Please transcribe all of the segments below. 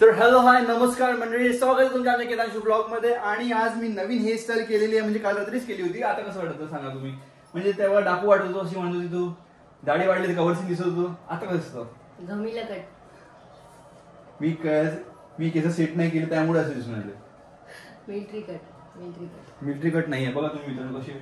तर hello hi नमस्कार मंडळी, स्वागत आहे तुमच्या आमच्या केदांशू ब्लॉग मध्ये. आणि आज मी नवीन हेअरस्टाईल केलेली आहे, म्हणजे काल रात्रीच केली होती. आता कसं वाटतं सांगा तुम्ही? म्हणजे तेव्हा डाकू वाटत होतो, अशी म्हणत होती तू. दाढी वाढली कवर सिंग दिसत होतो. आता कसं दिसतं? घमीला कट. मी केस सेट नाही केले त्यामुळे असं दिसून आले. Military cut. मिलिटरी कट नाहीये बघा तुम्ही मित्रांनो, कशी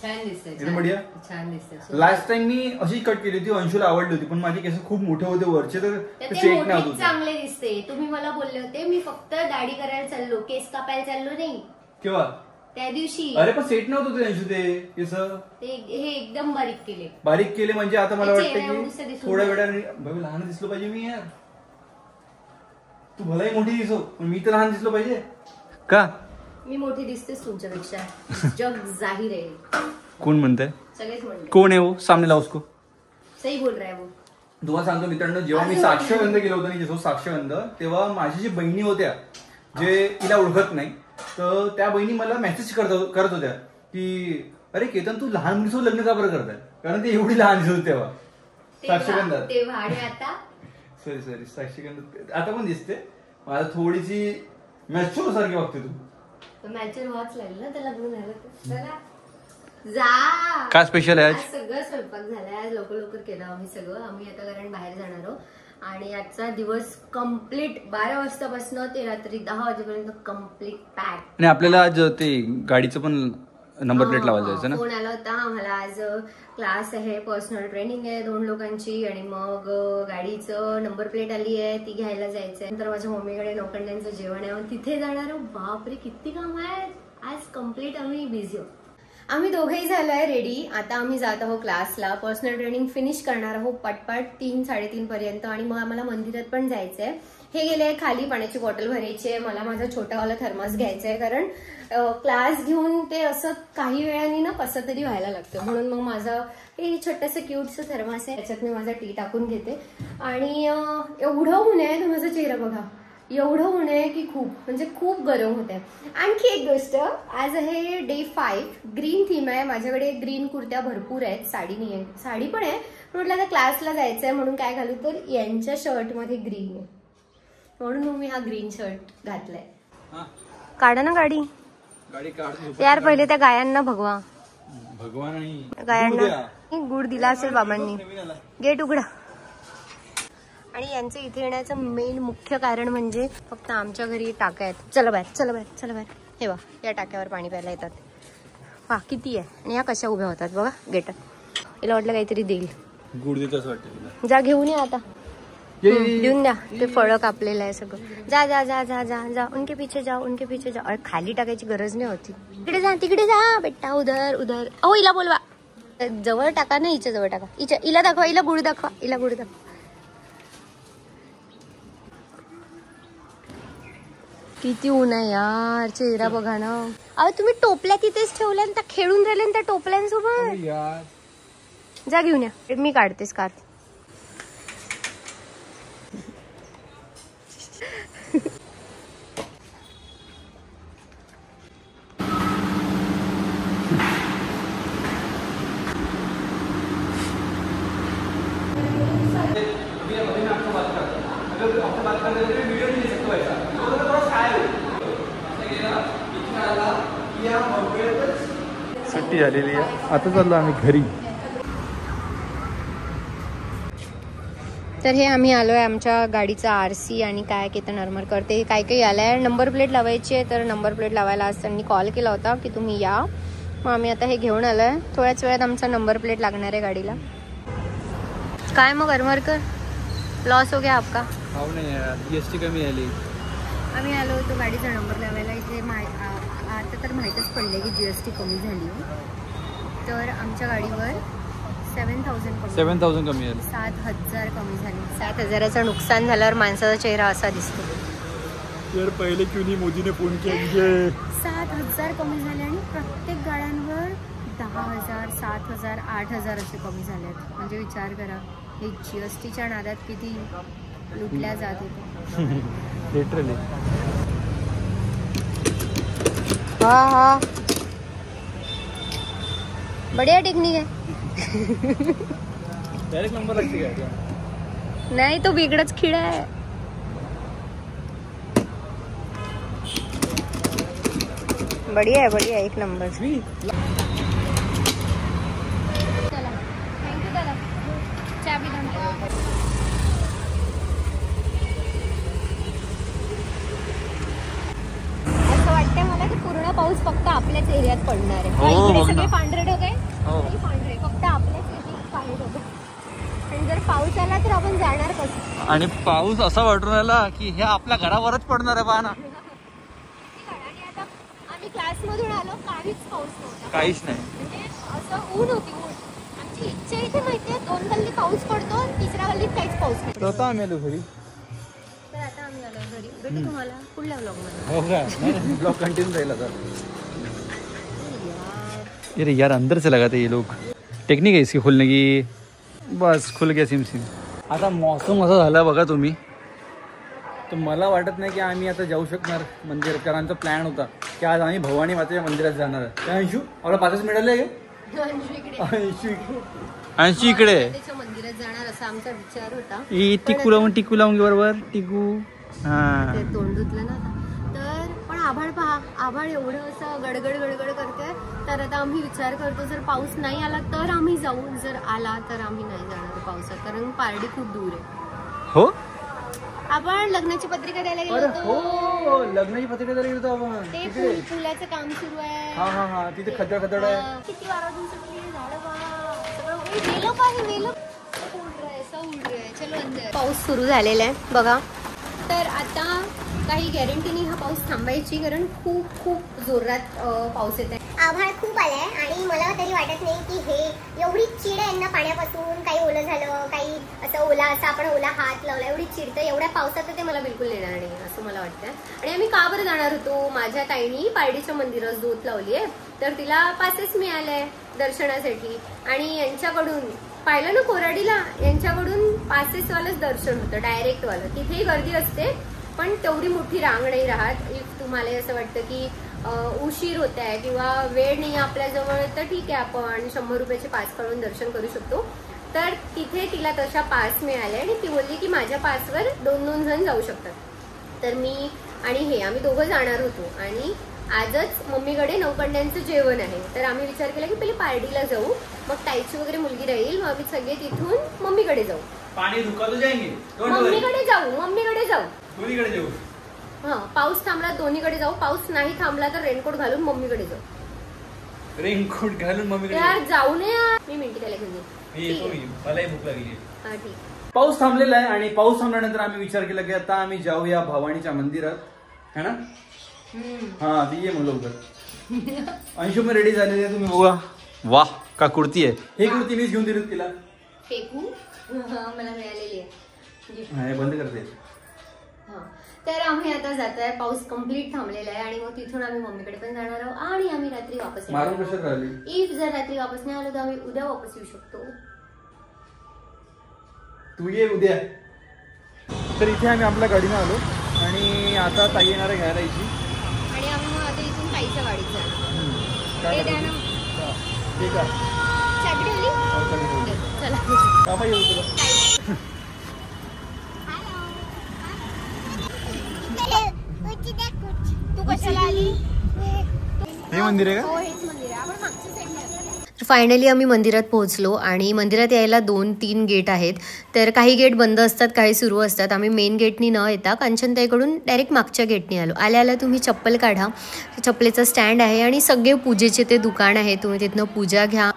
छान दिसतंय. एकदम बढिया छान दिसतंय. लास्ट टाइम मी अशी कट केली होती, अंशूला आवडली होती, पण माझे केस खूप मोठे होते वरचे, तर सेट नाही होत. चांगले दिसते. तुम्ही मला बोलले होते मी फक्त दाढी करायला चाललो, केस कापायला चाललो नाही. केव्हा? त्या दिवशी. अरे पण सेट नव्हतं ते अंशू, ते केस हे एकदम बारीक केले. म्हणजे आता मला वाटतं की थोड्या वेळाने लहान दिसलो पाहिजे मी. यार तू भलाही मोठी दिसो, पण मी तर लहान दिसलो पाहिजे का? मी मोठी दिसतेस तुमच्यापेक्षा, जग जाहीर आहे. कोण म्हणतंय? सगळेच म्हणतात. कोण आहे वो? सामने लाओ उसको. सही बोल रहा है वो. तुम्हाला सांगतो मित्रांनो, जेव्हा मी साक्षगंध केलं होतं नाही साक्षगंध, तेव्हा माझ्या जी बहिणी होत्या जे तिला ओळखत नाही, तर त्या बहिणी मला मेसेज करत होत्या की अरे केतन तू लहान मुलीसोबत लग्न का बरं करताय, कारण ती एवढी लहान दिसत होती तेव्हा साक्षगंधात. सॉरी साक्षगंधात आता पण दिसते. मला थोडीशी मॅच्युअर सारखी वागते तू. मॅच्युअर व्हाच लागेल ना, त्याला लग्न झालं. चला जा. काय स्पेशल आहे आज? सगळं स्वयंपाक झालाय. आज लवकर केलं आम्ही सगळं. आम्ही आता कारण बाहेर जाणार आहोत आणि आजचा दिवस कम्प्लीट 12 वाजतापासून ते रात्री 10 वाजेपर्यंत कम्प्लीट पॅक. आणि आपल्याला आज ते गाडीचं पण नंबर प्लेट लावायला जायचं ना. फोन आला होता आम्हाला. आज क्लास आहे, पर्सनल ट्रेनिंग आहे 2 लोकांची, आणि मग गाडीचं नंबर प्लेट आली आहे, ती घ्यायला जायचंय. नंतर माझ्या मम्मीकडे नौकंड्यांचं जेवण आहे, तिथे जाणार. बापरे किती काम आहे आज. कम्प्लीट आम्ही बिझी आहोत. आम्ही दोघेही झालोय रेडी. आता आम्ही जात आहोत क्लासला. पर्सनल ट्रेनिंग फिनिश करणार आहोत पटपट 3-3:30 पर्यंत, आणि मग आम्हाला मंदिरात पण जायचंय. हे गेले खाली पाण्याची बॉटल भरायची आहे. मला माझा छोटावाला थर्मास घ्यायचा आहे, कारण क्लास घेऊन ते असं काही वेळाने ना कसं तरी व्हायला लागतं. म्हणून मग माझं हे छोटंसं क्यूटचं थर्मास आहे, त्याच्यात मी माझा टी टाकून घेते. आणि एवढं ऊन आहे, तर माझा चेहरा बघा, एवढं ऊन आहे की खूप गरम होत आहे. आणखी एक गोष्ट, आज आहे डे 5. ग्रीन थीम आहे. माझ्याकडे ग्रीन कुर्त्या भरपूर आहेत. साडी पण आहे. म्हटलं आता क्लासला जायचंय म्हणून काय घालू, तर यांच्या शर्टमध्ये ग्रीन आहे, म्हणून मग मी हा ग्रीन शर्ट घातलाय. काढा ना गाडी यार. पहिले त्या गायांना भगवा. गायांना गुड दिला असेल बाबांनी. गेट उघडा. आणि यांचं इथे येण्याचं मेन मुख्य कारण म्हणजे फक्त आमच्या घरी टाक्या आहेत. चला बाहेर. हे बघा, या टाक्यावर पाणी प्यायला येतात. पहा किती आहे. आणि या कशा उभ्या होतात बघा गेटात. हिला वाटलं काहीतरी देईल. गुड देत असं वाटतं. जा घेऊन या आता. देऊन द्या. ते फळं कापलेलं आहे सगळं. जा उनके पीछे जाओ. अरे खाली टाकायची गरज नाही होती. तिकडे जा बेटा. उधर. अहो हिला बोलवा. जवळ टाका ना, हिच्या जवळ टाका. हिला दाखवा. हिला गुड दाखवा. किती ऊन आहे यार. चेहरा बघा ना. अहो तुम्ही टोपल्या तिथेच ठेवल्या, त्या खेळून राहिले त्या टोपल्यांसोबत. जा घेऊन या. मी काढते स्कार्फ. सुट्टी झालेली आहे. आता चाललो आम्ही घरी. तर हे आम्ही आलोय आमच्या गाडीचा RC आणि काय केतन नॉर्मल करते. काही आलाय. नंबर प्लेट लावायची आहे, तर नंबर प्लेट लावायला आज त्यांनी कॉल केला होता की तुम्ही या. मग आम्ही आता हे घेऊन आलोय. थोड्याच वेळात आमचा नंबर प्लेट लागणार आहे गाडीला. काय मग अरमरकर, लॉस हो गया आपका? GST कमी आली. आम्ही आलो होतो गाडीचा नंबर लावायला. इथे आता तर माहीतच पडले की GST कमी झाली. तर आमच्या गाडीवर 7,000 कमी आली. 7,000 कमी झाली. 7,000चं नुकसान झाल्यावर माणसाचा चेहरा असा दिसतो. यार पहिले क्यों नहीं मोदी ने फोन किया. 7,000 कमी झाले, आणि प्रत्येक गाड्यांवर 10,000, 7,000, 8,000 असे कमी झाले आहेत. म्हणजे विचार करा, हे GSTच्या नादात किती लुटल्या जात होते. लिटरली. हा बढ़िया टेक्निक है. डायरेक्ट नंबर लागते का? नाही, तो वेगळाच खिडा आहे. बढ़िया है एक नंबर. चला थँक्यू दादा. चाबी असं वाटतंय मला की पूर्ण पाऊस फक्त आपल्याच एरियात पडणार आहे. इकडे सगळे पांढरे ढग आहे. पांढरे फक्त आपल्याच एरियात पाणी ढग. आणि जर पाऊस आला तर आपण जाणार कसं? आणि पाऊस असा वाटून आला की हे आपल्या घरावरच पडणार आहे. पहा ना, आणि आता आम्ही क्लासमधून आलो, काहीच पाऊस नव्हता. काहीच नाही. म्हणजे असं ऊन होती. आमची इच्छा इथे माहितीये 2 गल्ली पाऊस पडतो, 3ऱ्या गल्लीत काहीच पाऊस नाही. तर आता आम्ही आलो घरी. तर आता आम्ही आलो घरी. भेटू तुम्हाला पुढल्या व्लॉगमध्ये. हो का? ब्लॉग कंटिन्यू राहील आता. अरे यार अंदर से लगाते ये लोग. टेक्निक है इसकी खोलने की. बस खुल गया सिम. आता मौसम असा झाला बघा तुम्ही. तर मला वाटत नाही की आम्ही आता जाऊ शकणार मंदिरात. कारण आमचा प्लॅन होता की आज आम्ही भवानी मातेच्या मंदिरात जाणार आहे. काय अंशू आपला पाचच मिळाले का? अंशू इकडे मंदिरात जाणार असा आमचा विचार होता. टिकू लावून बरोबर टिकू. हा तोंड धुतलं ना. तर पण आभाळ पहा, आभाळ एवढं असं गडगड करते. तर आता आम्ही विचार करतो जर पाऊस नाही आला तर आम्ही जाऊ, जर आला तर आम्ही नाही जाणार पावसात, कारण पारडी खूप दूर आहे. हो, आपण लग्नाची पत्रिका द्यायला गेलो होतो. हो लग्नाची पत्रिका द्यायला गेलो होतो आपण. ते पुलाचं काम सुरू आहे. हा तिथे खदड आहे. किती वारा दिवसापूर्वी झालं बा. सगळं गेलो काही गेलो. उड रहा है. चलो अंदर. पाऊस सुरू झालेला आहे बघा. तर आता काही गॅरंटी नाही हा पाऊस थांबायची, कारण खूप जोरात पाऊस येत आहे. आभाळ खूप आलाय आणि मला तरी वाटत नाही की हे एवढी चीड आहे यांना पाण्यापासून. काही ओलं झालं, काही असं ओला असं आपण ओला हात लावला एवढी चिडतं एवढ्या पावसात ते मला बिलकुल येणार नाही असं मला वाटतं. आणि आम्ही का बरं जाणार होतो? माझ्या ताईनी पारडीच्या मंदिरात जोत लावली आहे, तर तिला पासेस मिळाले दर्शनासाठी. आणि यांच्याकडून पाहिलं ना कोराडीला, यांच्याकडून पासेसवालंच दर्शन होतं, डायरेक्ट वालं. तिथेही गर्दी असते पण तेवढी मोठी रांग नाही राहत. इफ तुम्हाला असं वाटतं की उशीर होत आहे किंवा वेळ नाही आपल्याजवळ, तर ठीक आहे आपण 100 रुपयाचे पास काढून दर्शन करू शकतो. तर तिथे तिला तशा पास मिळाले आणि ती बोलली की माझ्या पासवर 2-2 जण जाऊ शकतात. तर मी आणि आम्ही दोघं जाणार होतो. आणि आजच मम्मीकडे नौकंड्यांचं जेवण आहे, तर आम्ही विचार केला की पहिले पारडीला जाऊ, मग ताईची वगैरे मुलगी राहील, मग आम्ही सगळे तिथून मम्मीकडे जाऊ. पाणी रुका तो जाएंगे. मम्मीकडे जाऊ. दोन्हीकडे जाऊ. हा, पाऊस थांबला दोन्हीकडे जाऊ, पाऊस नाही थांबला तर रेनकोट घालून मम्मीकडे जाऊ. रेनकोट घालून मम्मीकडे यार जाऊ नये. मी मिनिट त्याला घेऊन येते. मलाही भूक लागली. हा ठीक. पाऊस थांबलेला आहे आणि पाऊस थांबल्यानंतर आम्ही विचार केला की आता आम्ही जाऊया भवानीच्या मंदिरात, है ना? हा ती ये म्हणलं लवकर. अंशू मी रेडी झालेली आहे, तुम्ही बघा. वाह का कुर्ती आहे. हे कुर्ती मीच घेऊन दिली तिला. फेकू मला मिळालेली आहे. बंद करते. तर आम्ही आता जातोय. पाऊस कम्प्लीट थांबलेला आहे आणि मग तिथून आम्ही मम्मीकडे पण जाणार आहोत आणि आम्ही रात्री वापस मारून कशात राहिली. इफ जर रात्री वापस नाही आलो तर आम्ही उद्या वापस येऊ शकतो. तू ये उद्या. तर इथे आम्ही आपल्या गाडीने आलो आणि आता ताई येणार आहे घ्यायला इथे. आणि आम्ही मग आता इथून ताईच्या गाडीत जाणार. ते द्या ना. ठीक आहे. चाबी ठेवली. चला कामा येऊ तुला. तू कशाला आली? हे मंदिर आहे का? हो हेच मंदिर आहे. आपण मागच्या साईडला. फायनली आम्ही मंदिरात पोहोचलो आणि मंदिरात यायला 2-3 गेट आहेत. तर काही गेट बंद असतात, काही सुरू असतात. आम्ही मेन गेटनी न येता कांचनताईकडून डायरेक्ट मागच्या गेटनी आलो. आल्या तुम्ही चप्पल काढा. चप्पलेचं स्टँड आहे आणि सगळे पूजेचे ते दुकान आहे, तुम्ही तिथनं पूजा घ्या.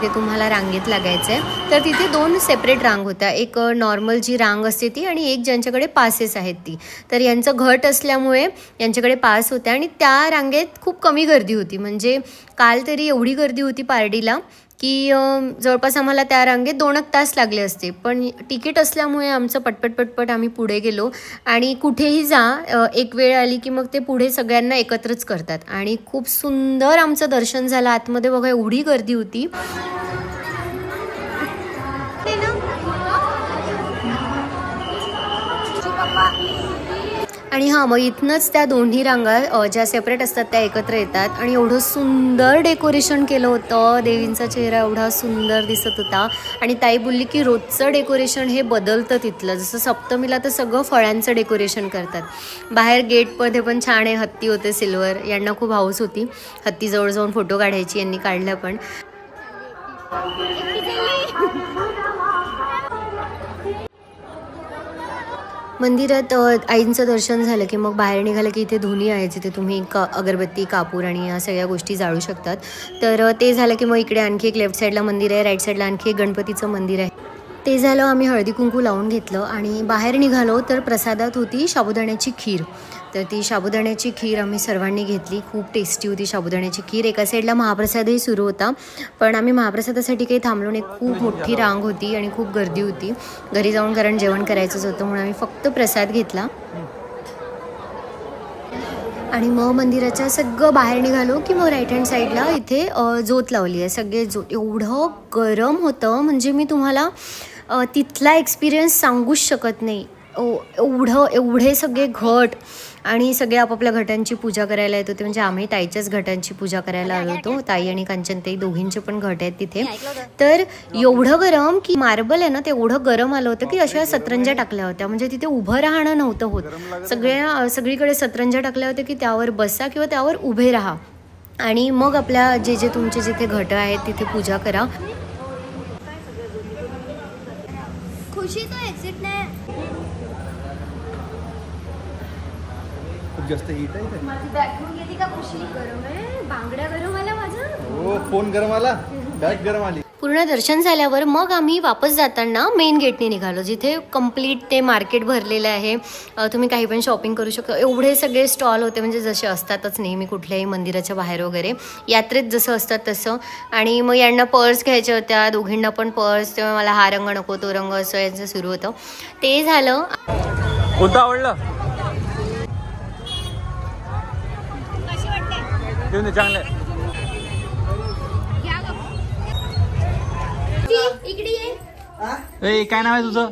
ते तुम्हाला रांगेत लागायचं आहे. तर तिथे 2 सेपरेट रांग होत्या. एक नॉर्मल जी रांग असते ती आणि एक ज्यांच्याकडे पासेस आहेत ती. तर यांचं घट असल्यामुळे यांच्याकडे पास होत्या आणि त्या रांगेत खूप कमी गर्दी होती. म्हणजे काल तरी एवढी गर्दी होती पारडीला की जवळपास आम्हाला त्या रांगेत 2 तास लागले असते. पण तिकीट असल्यामुळे आमचं पटपट आम्ही पुढे गेलो. आणि कुठेही जा, एक वेळ आली की मग ते पुढे सगळ्यांना एकत्रच करतात. आणि खूप सुंदर आमचं दर्शन झालं. आतमध्ये बघा एवढी गर्दी होती. आणि हां, मग इथनंच त्या दोन्ही रांगा ज्या सेपरेट असतात त्या एकत्र येतात आणि एवढं सुंदर डेकोरेशन केलं होतं. देवींचा चेहरा एवढा सुंदर दिसत होता. आणि ताई बोलली की रोजचं डेकोरेशन हे बदलतं तिथलं. जसं सप्तमीला तर सगळं फळांचं डेकोरेशन करतात. बाहेर गेटमध्ये पण छान आहे, हत्ती होते सिल्वर. यांना खूप हाऊस होती हत्तीजवळ जाऊन फोटो काढायची. यांनी काढल्या पण. मंदिरात आईंचं दर्शन झालं की मग बाहेर निघालं की इथे धुनी आहे, जिथे तुम्ही अगरबत्ती, कापूर आणि या सगळ्या गोष्टी जाळू शकतात. तर ते झालं की मग इकडे आणखी एक लेफ्ट साईडला मंदिर आहे, राईट साईडला आणखी एक गणपतीचं मंदिर आहे. ते झालं, आम्ही हळदी कुंकू लावून घेतलं आणि बाहेर निघालो. तर प्रसादात होती साबुदाण्याची खीर. तर ती साबुदाण्याची खीर आम्ही सर्वांनी घेतली. खूप टेस्टी होती साबुदाण्याची खीर. एका साईडला महाप्रसादही सुरू होता, पण आम्ही महाप्रसादासाठी काही थांबलो नाही. खूप मोठी रांग होती आणि खूप गर्दी होती घरी जाऊन, कारण जेवण करायचंच होतं म्हणून आम्ही फक्त प्रसाद घेतला. आणि मग मंदिराच्या सगळं बाहेर निघालो की मग राईट हँड साईडला इथे ज्योत लावली आहे. सगळे ज्योत, एवढं गरम होतं म्हणजे मी तुम्हाला तिथला एक्सपिरियन्स सांगूच शकत नाही. एवढे सगळे घट आणि सगळे आपापल्या घटांची पूजा करायला येत होते. म्हणजे आम्ही ताईच्याच घटांची पूजा करायला आलो होतो. ताई आणि कांचनताई दोघींचे पण घट आहेत तिथे. तर एवढं गरम की मार्बल आहे ना, ते एवढं गरम आलं होतं की अशा सतरंज्या टाकल्या होत्या. म्हणजे तिथे उभं राहणं नव्हतं होत. सगळीकडे सतरंज्या टाकल्या होत्या की त्यावर बसा किंवा त्यावर उभे राहा आणि मग आपल्या जे तुमचे जिथे घट आहेत तिथे पूजा करा. खुशी तो एक्झिट नाही. खूप जास्त हीट आहे. माझी बॅकग्राऊंड गेली का? खुशी गरम आहे, बांगड्या गरम आला माझा. हो, फोन गरम आला, बॅग गरम आली. पूर्ण दर्शन झाल्यावर मग आम्ही वापस जाताना मेन गेटने निघालो, जिथे कम्प्लीट ते मार्केट भरलेलं आहे. तुम्ही काही पण शॉपिंग करू शकता. एवढे सगळे स्टॉल होते, म्हणजे जसे असतातच नेहमी कुठल्याही मंदिराच्या बाहेर वगैरे, यात्रेत जसं असतात तसं. आणि मग यांना पर्स घ्यायच्या होत्या, दोघींना पण पर्स. तेव्हा मला हा रंग नको तो रंग असं यांचं सुरू होतं. ते झालं. कोणतं आवडलं? चांगलं. इकडे ए, काय नाव आहे तुझं?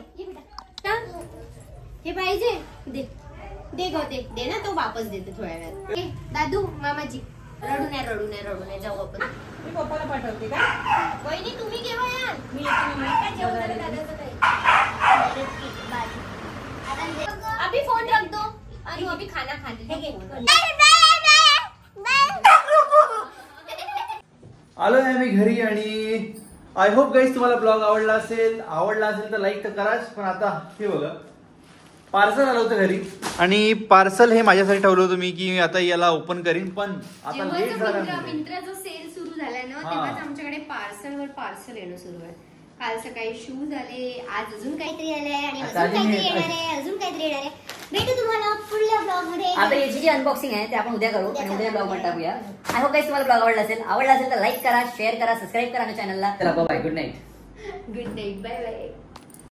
हे पाहिजे, दे दे गो, दे ना, तो वापस देते थोड्या वेळात. दादू, मामाजी, रडू नये जाऊ आपण. मी पप्पाला पाठवते का? वहिनी तुम्ही केव्हा याल? मी येते. अभी फोन रख दो आणि अभी खाना खाते. आलो आहे मी घरी आणि आय होप गाईज तुम्हाला ब्लॉग आवडला असेल तर लाईक तर कराच. पण आता हे बघा, पार्सल आलं होतं घरी आणि पार्सल हे माझ्यासाठी ठेवलं होतं मी की आता याला ओपन करीन. पण आता लेट झाला. मिंत्राचा सेल सुरू झालाय ना, तेव्हाच आमच्याकडे पार्सल येणं सुरू आहे. काल सकाळी शूज आले, आज अजून काहीतरी आलंय आणि अजून काहीतरी येणार आहे. भेटू तुम्हाला पुढल्या ब्लॉग मध्ये. आता याची जी अनबॉक्सिंग आहे ते आपण उद्या करू आणि उद्या ब्लॉग मध्ये टाकूया. आय होप गाईस तुम्हाला ब्लॉग आवडला असेल तर लाईक करा, शेअर करा, सबस्क्राईब करा आमच्या चॅनलला. चला bye, good night. Good night, bye bye.